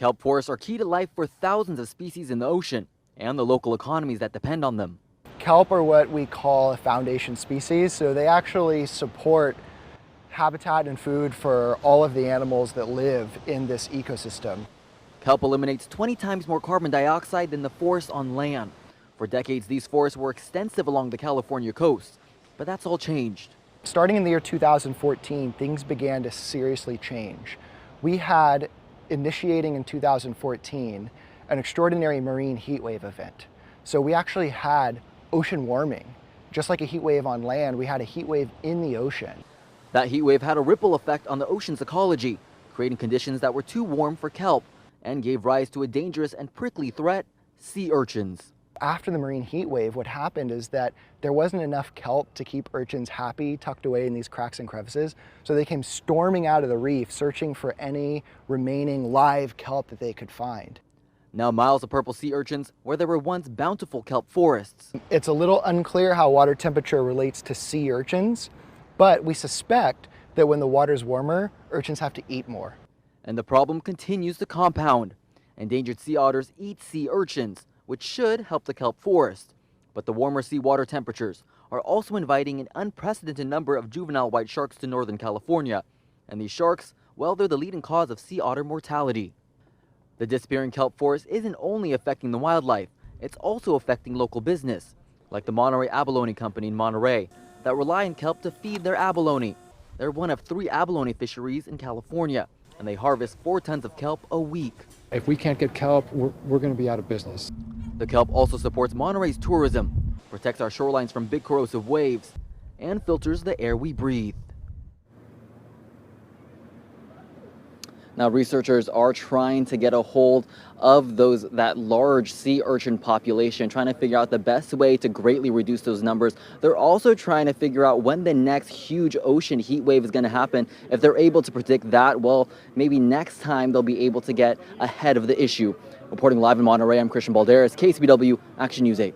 Kelp forests are key to life for thousands of species in the ocean and the local economies that depend on them. Kelp are what we call a foundation species, so they actually support habitat and food for all of the animals that live in this ecosystem. Kelp eliminates 20 times more carbon dioxide than the forests on land. For decades, these forests were extensive along the California coast, but that's all changed. Starting in the year 2014, things began to seriously change. We had, initiating in 2014, an extraordinary marine heat wave event. So we actually had ocean warming. Just like a heat wave on land, we had a heat wave in the ocean. That heat wave had a ripple effect on the ocean's ecology, creating conditions that were too warm for kelp and gave rise to a dangerous and prickly threat: sea urchins. After the marine heat wave, what happened is that there wasn't enough kelp to keep urchins happy tucked away in these cracks and crevices, so they came storming out of the reef searching for any remaining live kelp that they could find. Now miles of purple sea urchins where there were once bountiful kelp forests. It's a little unclear how water temperature relates to sea urchins, but we suspect that when the water's warmer, urchins have to eat more. And the problem continues to compound. Endangered sea otters eat sea urchins, which should help the kelp forest. But the warmer seawater temperatures are also inviting an unprecedented number of juvenile white sharks to Northern California. And these sharks, well, they're the leading cause of sea otter mortality. The disappearing kelp forest isn't only affecting the wildlife, it's also affecting local business, like the Monterey Abalone Company in Monterey, that rely on kelp to feed their abalone. They're one of 3 abalone fisheries in California, and they harvest 4 tons of kelp a week. If we can't get kelp, we're going to be out of business. The kelp also supports Monterey's tourism, protects our shorelines from big corrosive waves, and filters the air we breathe. Now, researchers are trying to get a hold of that large sea urchin population, trying to figure out the best way to greatly reduce those numbers. They're also trying to figure out when the next huge ocean heat wave is going to happen. If they're able to predict that, well, maybe next time they'll be able to get ahead of the issue. Reporting live in Monterey, I'm Christian Balderas, KCBW Action News 8.